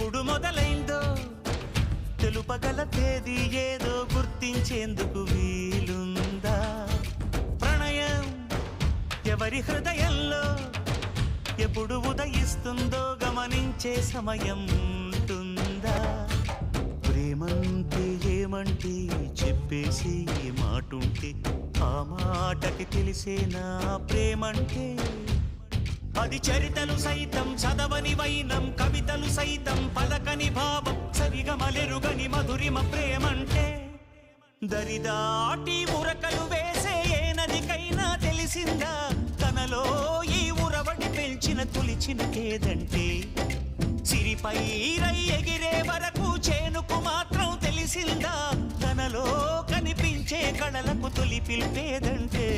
ఎప్పుడు మొదలైందో తెలుపగల తేదీ ఏదో గుర్తించేందుకు వీలుందా? ప్రణయం ఎవరి హృదయంలో ఎప్పుడు ఉదయిస్తుందో గమనించే సమయం ఉంటుందా? ప్రేమంటే ఏమంటే చెప్పేసి మాటుంటే ఆ మాటకి తెలిసేనా ప్రేమంటే? అది చరితలు సైతం చదవని వైనం, కవితలు సైతం పలకని భావం, సరిగమలెరుగని మధురిమ ప్రేమంటే. దరిదాటి ఉరకలు వేసే ఏ నదికైనా తెలిసిందా తనలో ఈ ఉరవడి పెంచిన తొలిచిన కేదంటే? సిరిపై రై ఎగిరే వరకు చేనుకు మాత్రం తెలిసిందా తనలో కనిపించే కళలకు తొలి పిలిపేదంటే?